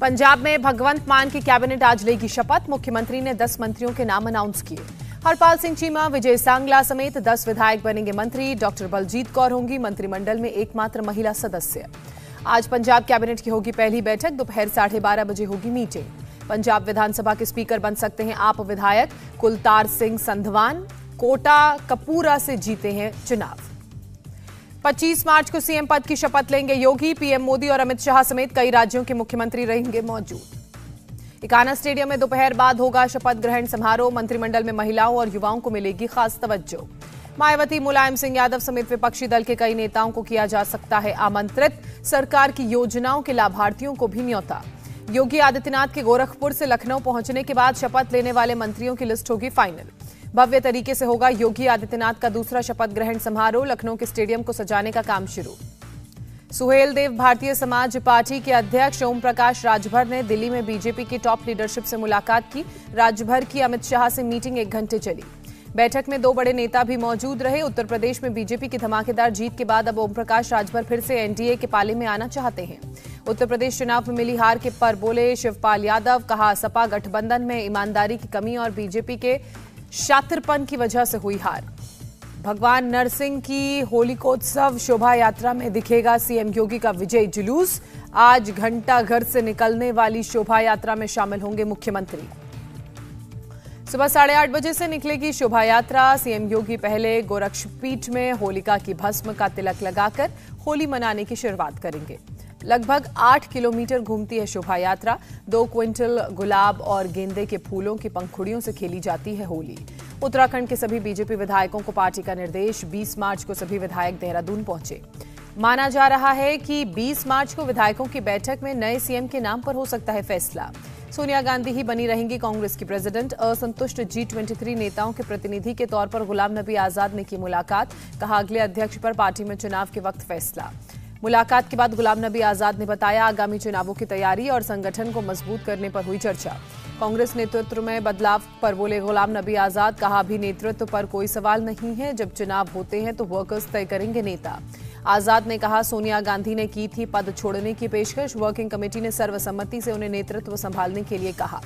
पंजाब में भगवंत मान की कैबिनेट आज लेगी शपथ। मुख्यमंत्री ने 10 मंत्रियों के नाम अनाउंस किए। हरपाल सिंह चीमा, विजय सांगला समेत 10 विधायक बनेंगे मंत्री। डॉक्टर बलजीत कौर होंगी मंत्रिमंडल में एकमात्र महिला सदस्य। आज पंजाब कैबिनेट की होगी पहली बैठक। दोपहर 12:30 बजे होगी मीटिंग। पंजाब विधानसभा के स्पीकर बन सकते हैं आप विधायक। कुलतार सिंह संधवान कोटा कपूरा से जीते हैं चुनाव। 25 मार्च को सीएम पद की शपथ लेंगे योगी। पीएम मोदी और अमित शाह समेत कई राज्यों के मुख्यमंत्री रहेंगे मौजूद। इकाना स्टेडियम में दोपहर बाद होगा शपथ ग्रहण समारोह। मंत्रिमंडल में महिलाओं और युवाओं को मिलेगी खास तवज्जो। मायावती, मुलायम सिंह यादव समेत विपक्षी दल के कई नेताओं को किया जा सकता है आमंत्रित। सरकार की योजनाओं के लाभार्थियों को भी न्योता। योगी आदित्यनाथ के गोरखपुर से लखनऊ पहुंचने के बाद शपथ लेने वाले मंत्रियों की लिस्ट होगी फाइनल। भव्य तरीके से होगा योगी आदित्यनाथ का दूसरा शपथ ग्रहण समारोह। लखनऊ के स्टेडियम को सजाने का काम शुरू। सुहेल देव भारतीय समाज पार्टी के अध्यक्ष ओम प्रकाश राजभर ने दिल्ली में बीजेपी की टॉप लीडरशिप से मुलाकात की। राजभर की अमित शाह से मीटिंग 1 घंटे चली। बैठक में 2 बड़े नेता भी मौजूद रहे। उत्तर प्रदेश में बीजेपी की धमाकेदार जीत के बाद अब ओम प्रकाश राजभर फिर से एनडीए के पाले में आना चाहते हैं। उत्तर प्रदेश चुनाव में मिली हार के पर बोले शिवपाल यादव। कहा, सपा गठबंधन में ईमानदारी की कमी और बीजेपी के शातिरपन की वजह से हुई हार। भगवान नरसिंह की होलिकोत्सव शोभा यात्रा में दिखेगा सीएम योगी का विजय जुलूस। आज घंटा घर से निकलने वाली शोभा यात्रा में शामिल होंगे मुख्यमंत्री। सुबह 8:30 बजे से निकलेगी शोभा यात्रा। सीएम योगी पहले गोरक्षपीठ में होलिका की भस्म का तिलक लगाकर होली मनाने की शुरुआत करेंगे। लगभग 8 किलोमीटर घूमती है शोभा यात्रा। 2 क्विंटल गुलाब और गेंदे के फूलों की पंखुड़ियों से खेली जाती है होली। उत्तराखंड के सभी बीजेपी विधायकों को पार्टी का निर्देश। 20 मार्च को सभी विधायक देहरादून पहुंचे। माना जा रहा है कि 20 मार्च को विधायकों की बैठक में नए सीएम के नाम पर हो सकता है फैसला। सोनिया गांधी ही बनी रहेंगी कांग्रेस की प्रेसिडेंट। असंतुष्ट G23 नेताओं के प्रतिनिधि के तौर पर गुलाम नबी आजाद ने की मुलाकात। कहा, अगले अध्यक्ष पर पार्टी में चुनाव के वक्त फैसला। मुलाकात के बाद गुलाम नबी आजाद ने बताया, आगामी चुनावों की तैयारी और संगठन को मजबूत करने पर हुई चर्चा। कांग्रेस नेतृत्व में बदलाव पर बोले गुलाम नबी आजाद। कहा, अभी नेतृत्व पर कोई सवाल नहीं है, जब चुनाव होते हैं तो वर्कर्स तय करेंगे नेता। आजाद ने कहा, सोनिया गांधी ने की थी पद छोड़ने की पेशकश। वर्किंग कमेटी ने सर्वसम्मति से उन्हें नेतृत्व संभालने के लिए कहा।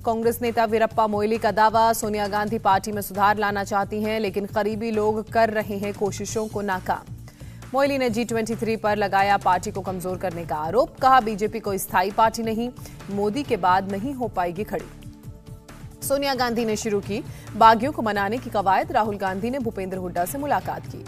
कांग्रेस नेता वीरप्पा मोइली का दावा, सोनिया गांधी पार्टी में सुधार लाना चाहती हैं, लेकिन करीबी लोग कर रहे हैं कोशिशों को नाकाम। मोइली ने G23 पर लगाया पार्टी को कमजोर करने का आरोप। कहा, बीजेपी कोई स्थायी पार्टी नहीं, मोदी के बाद नहीं हो पाएगी खड़ी। सोनिया गांधी ने शुरू की बागियों को मनाने की कवायद। राहुल गांधी ने भूपेंद्र हुड्डा से मुलाकात की।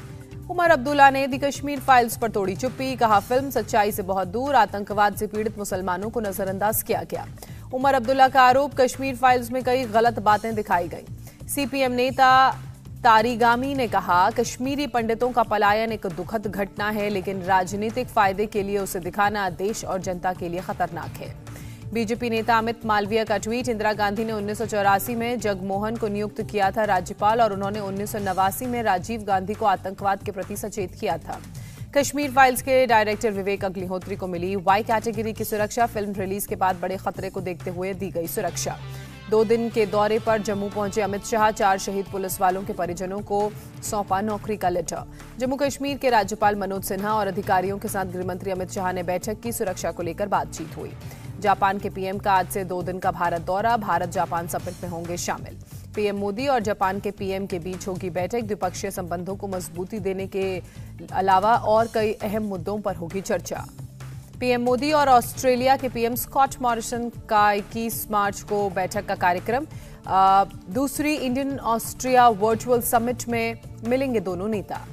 उमर अब्दुल्ला ने दी कश्मीर फाइल्स पर तोड़ी चुप्पी। कहा, फिल्म सच्चाई से बहुत दूर, आतंकवाद से पीड़ित मुसलमानों को नजरअंदाज किया गया। उमर अब्दुल्ला का आरोप, कश्मीर फाइल्स में कई गलत बातें दिखाई गई। सीपीएम नेता तारीगामी ने कहा, कश्मीरी पंडितों का पलायन एक दुखद घटना है, लेकिन राजनीतिक फायदे के लिए उसे दिखाना देश और जनता के लिए खतरनाक है। बीजेपी नेता अमित मालवीय का ट्वीट, इंदिरा गांधी ने 1984 में जगमोहन को नियुक्त किया था राज्यपाल और उन्होंने 1989 में राजीव गांधी को आतंकवाद के प्रति सचेत किया था। कश्मीर फाइल्स के डायरेक्टर विवेक अग्निहोत्री को मिली वाई कैटेगरी की सुरक्षा। फिल्म रिलीज के बाद बड़े खतरे को देखते हुए दी गई सुरक्षा। 2 दिन के दौरे पर जम्मू पहुंचे अमित शाह। 4 शहीद पुलिस वालों के परिजनों को सौंपा नौकरी का लेटर। जम्मू कश्मीर के राज्यपाल मनोज सिन्हा और अधिकारियों के साथ गृहमंत्री अमित शाह ने बैठक की। सुरक्षा को लेकर बातचीत हुई। जापान के पीएम का आज से 2 दिन का भारत दौरा। भारत जापान समिट में होंगे शामिल। पीएम मोदी और जापान के पीएम के बीच होगी बैठक। द्विपक्षीय संबंधों को मजबूती देने के अलावा और कई अहम मुद्दों पर होगी चर्चा। पीएम मोदी और ऑस्ट्रेलिया के पीएम स्कॉट मॉरिसन का 21 मार्च को बैठक का कार्यक्रम। दूसरी इंडियन ऑस्ट्रिया वर्चुअल समिट में मिलेंगे दोनों नेता।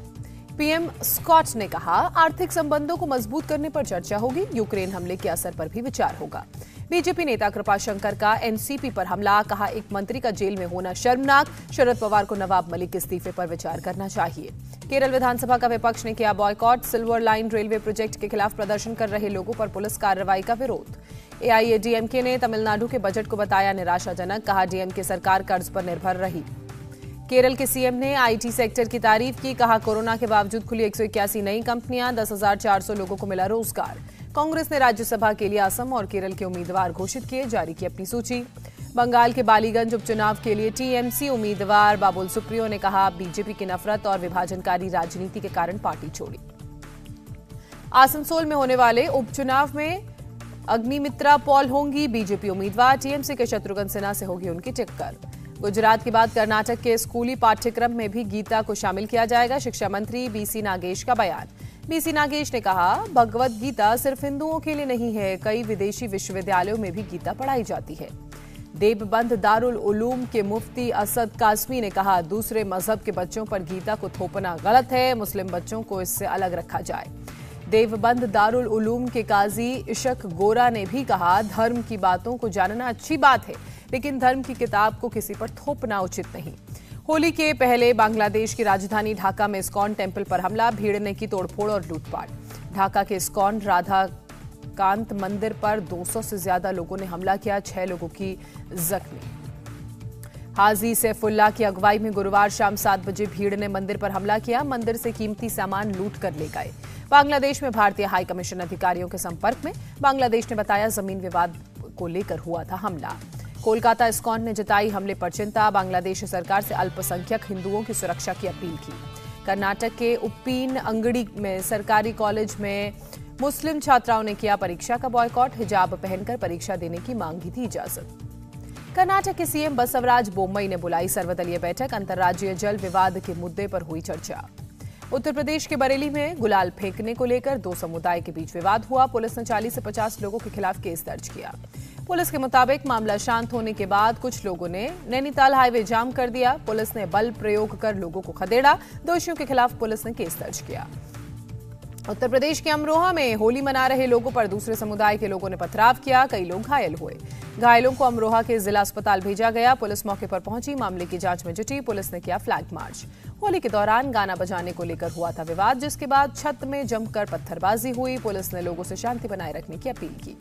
पीएम स्कॉट ने कहा, आर्थिक संबंधों को मजबूत करने पर चर्चा होगी। यूक्रेन हमले के असर पर भी विचार होगा। बीजेपी नेता कृपाशंकर का एनसीपी पर हमला। कहा, एक मंत्री का जेल में होना शर्मनाक। शरद पवार को नवाब मलिक के इस्तीफे पर विचार करना चाहिए। केरल विधानसभा का विपक्ष ने किया boycott. Silver line railway project के खिलाफ प्रदर्शन कर रहे लोगों पर पुलिस कार्रवाई का विरोध। एआईएडीएमके ने तमिलनाडु के बजट को बताया निराशाजनक। कहा, डीएमके सरकार कर्ज पर निर्भर रही। केरल के सीएम ने आईटी सेक्टर की तारीफ की। कहा, कोरोना के बावजूद खुली 181 नई कंपनियां। 10,400 लोगों को मिला रोजगार। कांग्रेस ने राज्यसभा के लिए असम और केरल के उम्मीदवार घोषित किए। जारी की अपनी सूची। बंगाल के बालीगंज उपचुनाव के लिए टीएमसी उम्मीदवार बाबुल सुप्रियो ने कहा, बीजेपी की नफरत और विभाजनकारी राजनीति के कारण पार्टी छोड़ी। आसनसोल में होने वाले उपचुनाव में अग्निमित्रा पॉल होंगी बीजेपी उम्मीदवार, टीएमसी के शत्रुघ्न सिन्हा से होगी उनकी टक्कर। गुजरात के बाद कर्नाटक के स्कूली पाठ्यक्रम में भी गीता को शामिल किया जाएगा, शिक्षा मंत्री बीसी नागेश का बयान। बीसी नागेश ने कहा, भगवत गीता सिर्फ हिंदुओं के लिए नहीं है, कई विदेशी विश्वविद्यालयों में भी गीता पढ़ाई जाती है। देवबंद दारुल उलूम के मुफ्ती असद कासमी ने कहा, दूसरे मजहब के बच्चों पर गीता को थोपना गलत है, मुस्लिम बच्चों को इससे अलग रखा जाए। देवबंद दारुल उलूम के काजी इशक गोरा ने भी कहा, धर्म की बातों को जानना अच्छी बात है, लेकिन धर्म की किताब को किसी पर थोपना उचित नहीं। होली के पहले बांग्लादेश की राजधानी ढाका में इस्कॉन टेम्पल पर हमला, भीड़ ने की तोड़फोड़ और लूटपाट। ढाका के इस्कॉन राधा कांत मंदिर पर 200 से ज्यादा लोगों ने हमला किया, 6 लोगों की जख्मी। हाजी सैफुल्लाह की अगुवाई में गुरुवार शाम 7 बजे भीड़ ने मंदिर पर हमला किया, मंदिर से कीमती सामान लूट कर ले गए। बांग्लादेश में भारतीय हाई कमीशन अधिकारियों के संपर्क में, बांग्लादेश ने बताया जमीन विवाद को लेकर हुआ था हमला। कोलकाता इस्कॉन ने जताई हमले पर चिंता, बांग्लादेश सरकार से अल्पसंख्यक हिंदुओं की सुरक्षा की अपील की। कर्नाटक के उप्पीन अंगड़ी में सरकारी कॉलेज में मुस्लिम छात्राओं ने किया परीक्षा का बॉयकॉट, हिजाब पहनकर परीक्षा देने की मांगी थी इजाजत। कर्नाटक के सीएम बसवराज बोम्मई ने बुलाई सर्वदलीय बैठक, अंतर्राज्यीय जल विवाद के मुद्दे पर हुई चर्चा। उत्तर प्रदेश के बरेली में गुलाल फेंकने को लेकर 2 समुदाय के बीच विवाद हुआ, पुलिस ने 40 से 50 लोगों के खिलाफ केस दर्ज किया। पुलिस के मुताबिक मामला शांत होने के बाद कुछ लोगों ने नैनीताल हाईवे जाम कर दिया, पुलिस ने बल प्रयोग कर लोगों को खदेड़ा, दोषियों के खिलाफ पुलिस ने केस दर्ज किया। उत्तर प्रदेश के अमरोहा में होली मना रहे लोगों पर दूसरे समुदाय के लोगों ने पथराव किया, कई लोग घायल हुए। घायलों को अमरोहा के जिला अस्पताल भेजा गया, पुलिस मौके पर पहुंची, मामले की जांच में जुटी, पुलिस ने किया फ्लैग मार्च। होली के दौरान गाना बजाने को लेकर हुआ था विवाद, जिसके बाद छत में जमकर पत्थरबाजी हुई, पुलिस ने लोगों से शांति बनाए रखने की अपील की।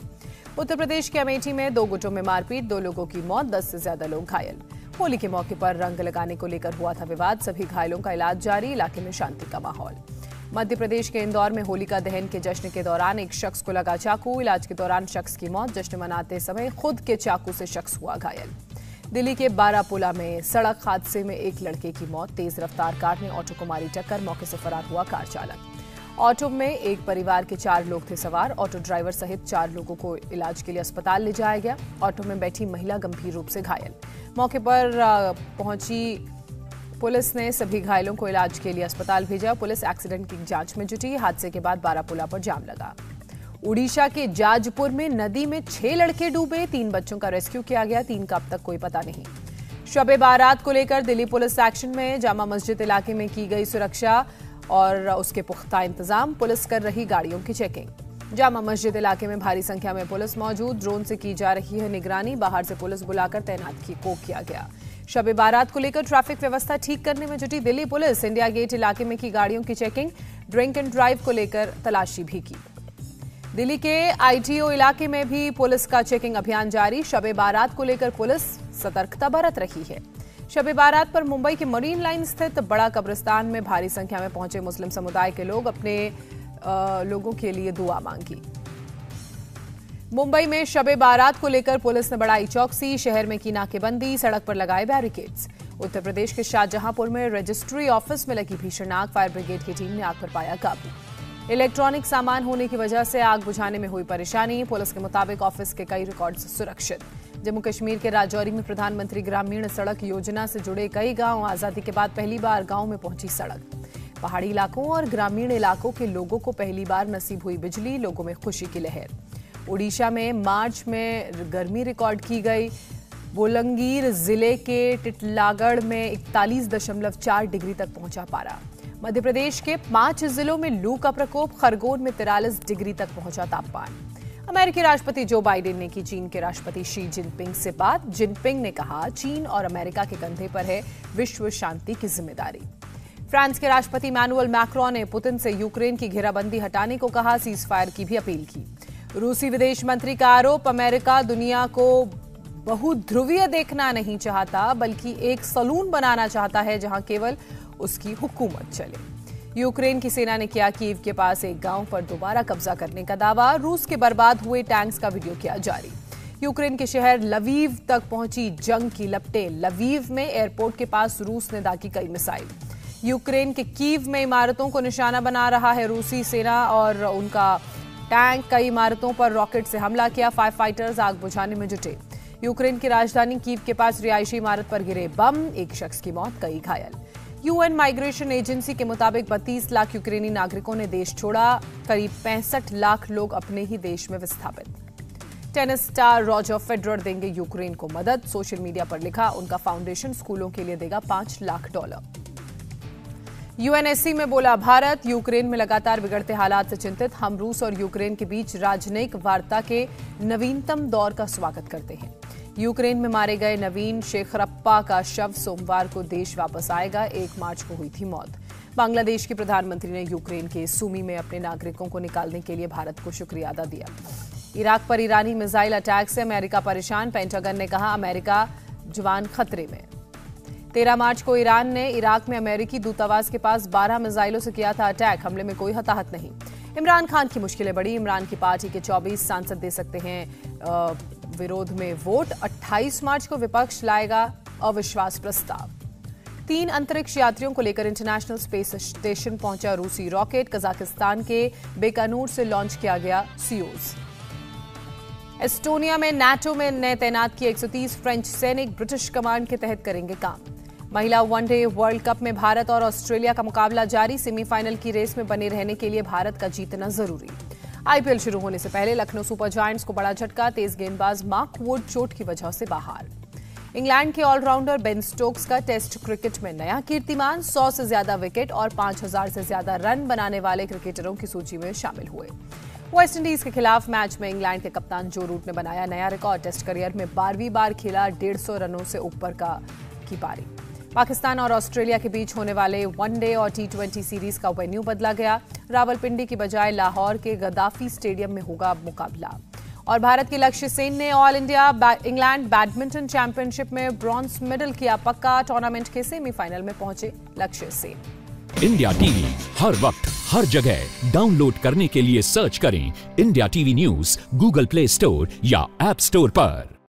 उत्तर प्रदेश के अमेठी में 2 गुटों में मारपीट, 2 लोगों की मौत, 10 से ज्यादा लोग घायल। होली के मौके पर रंग लगाने को लेकर हुआ था विवाद, सभी घायलों का इलाज जारी, इलाके में शांति का माहौल। मध्य प्रदेश के इंदौर में होलिका दहन के जश्न के दौरान एक शख्स को लगा चाकू, इलाज के दौरान शख्स की मौत, जश्न मनाते समय खुद के चाकू से शख्स हुआ घायल। दिल्ली के बारापुला में सड़क हादसे में एक लड़के की मौत, तेज रफ्तार कार ने ऑटो को मारी टक्कर, मौके से फरार हुआ कार चालक। ऑटो में एक परिवार के 4 लोग थे सवार, ऑटो ड्राइवर सहित 4 लोगों को इलाज के लिए अस्पताल ले जाया गया। ऑटो में बैठी महिला गंभीर रूप से घायल। मौके पर पहुंची पुलिस ने सभी घायलों को इलाज के लिए अस्पताल भेजा, पुलिस एक्सीडेंट की जांच में जुटी। हादसे के बाद बारापुला पर जाम लगा। उड़ीसा के जाजपुर में नदी में 6 लड़के डूबे, 3 बच्चों का रेस्क्यू किया गया, 3 का अब तक कोई पता नहीं। शब-ए बारात को लेकर दिल्ली पुलिस एक्शन में, जामा मस्जिद इलाके में की गई सुरक्षा और उसके पुख्ता इंतजाम, पुलिस कर रही गाड़ियों की चेकिंग। जामा मस्जिद इलाके में भारी संख्या में पुलिस मौजूद, ड्रोन से की जा रही है निगरानी, बाहर से पुलिस बुलाकर तैनात किया गया। शब-ए बारात को लेकर ट्रैफिक व्यवस्था ठीक करने में जुटी दिल्ली पुलिस, इंडिया गेट इलाके में की गाड़ियों की चेकिंग, ड्रिंक एंड ड्राइव को लेकर तलाशी भी की। दिल्ली के आईटीओ इलाके में भी पुलिस का चेकिंग अभियान जारी, शब-ए बारात को लेकर पुलिस सतर्कता बरत रही है। शब-ए बारात पर मुंबई के मरीन लाइन स्थित बड़ा कब्रिस्तान में भारी संख्या में पहुंचे मुस्लिम समुदाय के लोग अपने लोगों के लिए दुआ मांगी। मुंबई में शब-ए बारात को लेकर पुलिस ने बढ़ाई चौकसी, शहर में की नाकेबंदी, सड़क पर लगाए बैरिकेड्स। उत्तर प्रदेश के शाहजहांपुर में रजिस्ट्री ऑफिस में लगी भीषण आग, फायर ब्रिगेड की टीम ने आग पर पाया काबू। इलेक्ट्रॉनिक सामान होने की वजह से आग बुझाने में हुई परेशानी, पुलिस के मुताबिक ऑफिस के कई रिकॉर्ड्स सुरक्षित। जम्मू कश्मीर के राजौरी में प्रधानमंत्री ग्रामीण सड़क योजना से जुड़े कई गांव, आजादी के बाद पहली बार गांव में पहुंची सड़क। पहाड़ी इलाकों और ग्रामीण इलाकों के लोगों को पहली बार नसीब हुई बिजली, लोगों में खुशी की लहर। ओडिशा में मार्च में गर्मी रिकॉर्ड की गई, बोलंगीर जिले के टिटलागढ़ में 41.4 डिग्री तक पहुंचा पारा। मध्य प्रदेश के 5 जिलों में लू का प्रकोप, खरगोन में 43 डिग्री तक पहुंचा तापमान। अमेरिकी राष्ट्रपति जो बाइडेन ने की चीन के राष्ट्रपति शी जिनपिंग से बात, जिनपिंग ने कहा चीन और अमेरिका के कंधे पर है विश्व शांति की जिम्मेदारी। फ्रांस के राष्ट्रपति इमैनुअल मैक्रोन ने पुतिन से यूक्रेन की घेराबंदी हटाने को कहा, सीज फायर की भी अपील की। रूसी विदेश मंत्री का आरोप, अमेरिका दुनिया को बहुध्रुवीय देखना नहीं चाहता बल्कि एक सलून बनाना चाहता है जहां केवल उसकी हुकूमत चले। यूक्रेन की सेना ने किया कीव के पास एक गांव पर दोबारा कब्जा करने का दावा, रूस के बर्बाद हुए टैंक्स का वीडियो किया जारी। यूक्रेन के शहर लवीव तक पहुंची जंग की लपटें, लवीव में एयरपोर्ट के पास रूस ने दागी कई मिसाइल। यूक्रेन के कीव में इमारतों को निशाना बना रहा है रूसी सेना और उनका टैंक, कई इमारतों पर रॉकेट से हमला किया, फायर फाइटर्स आग बुझाने में जुटे। यूक्रेन की राजधानी कीव के पास रिहायशी इमारत पर गिरे बम, एक शख्स की मौत, कई घायल। यूएन माइग्रेशन एजेंसी के मुताबिक 32 लाख यूक्रेनी नागरिकों ने देश छोड़ा, करीब 65 लाख लोग अपने ही देश में विस्थापित। टेनिस स्टार रॉजर फेडरर देंगे यूक्रेन को मदद, सोशल मीडिया पर लिखा, उनका फाउंडेशन स्कूलों के लिए देगा $5 लाख। यूएनएससी में बोला भारत, यूक्रेन में लगातार बिगड़ते हालात से चिंतित, हम रूस और यूक्रेन के बीच राजनयिक वार्ता के नवीनतम दौर का स्वागत करते हैं। यूक्रेन में मारे गए नवीन शेखरप्पा का शव सोमवार को देश वापस आएगा, 1 मार्च को हुई थी मौत। बांग्लादेश के प्रधानमंत्री ने यूक्रेन के सूमी में अपने नागरिकों को निकालने के लिए भारत को शुक्रिया अदा दिया। इराक पर ईरानी मिसाइल अटैक से अमेरिका परेशान, पेंटागन ने कहा अमेरिका जवान खतरे में। 13 मार्च को ईरान ने इराक में अमेरिकी दूतावास के पास 12 मिसाइलों से किया था अटैक, हमले में कोई हताहत नहीं। इमरान खान की मुश्किलें बढ़ी, इमरान की पार्टी के 24 सांसद दे सकते हैं विरोध में वोट, 28 मार्च को विपक्ष लाएगा अविश्वास प्रस्ताव। 3 अंतरिक्ष यात्रियों को लेकर इंटरनेशनल स्पेस स्टेशन पहुंचा रूसी रॉकेट, कजाकिस्तान के बेकानूर से लॉन्च किया गया सियोज। एस्टोनिया में नाटो में नए तैनात किए 130 फ्रेंच सैनिक ब्रिटिश कमांड के तहत करेंगे काम। महिला वनडे वर्ल्ड कप में भारत और ऑस्ट्रेलिया का मुकाबला जारी, सेमीफाइनल की रेस में बने रहने के लिए भारत का जीतना जरूरी। आईपीएल शुरू होने से पहले लखनऊ सुपर जायंट्स को बड़ा झटका, तेज गेंदबाज मार्क वुड चोट की वजह से बाहर। इंग्लैंड के ऑलराउंडर बेन स्टोक्स का टेस्ट क्रिकेट में नया कीर्तिमान, 100 से ज्यादा विकेट और 5000 से ज्यादा रन बनाने वाले क्रिकेटरों की सूची में शामिल हुए। वेस्टइंडीज के खिलाफ मैच में इंग्लैंड के कप्तान जो रूट ने बनाया नया रिकॉर्ड, टेस्ट करियर में 12वीं बार खेला 150 रनों से ऊपर की पारी। पाकिस्तान और ऑस्ट्रेलिया के बीच होने वाले वनडे और T20 सीरीज का वेन्यू बदला गया, रावलपिंडी की बजाय लाहौर के गद्दाफी स्टेडियम में होगा मुकाबला। और भारत के लक्ष्य सेन ने all India England badminton championship में ब्रॉन्ज मेडल किया पक्का, टूर्नामेंट के सेमीफाइनल में पहुंचे लक्ष्य सेन। इंडिया टीवी हर वक्त हर जगह डाउनलोड करने के लिए सर्च करें India TV news Google play store या ऐप स्टोर पर।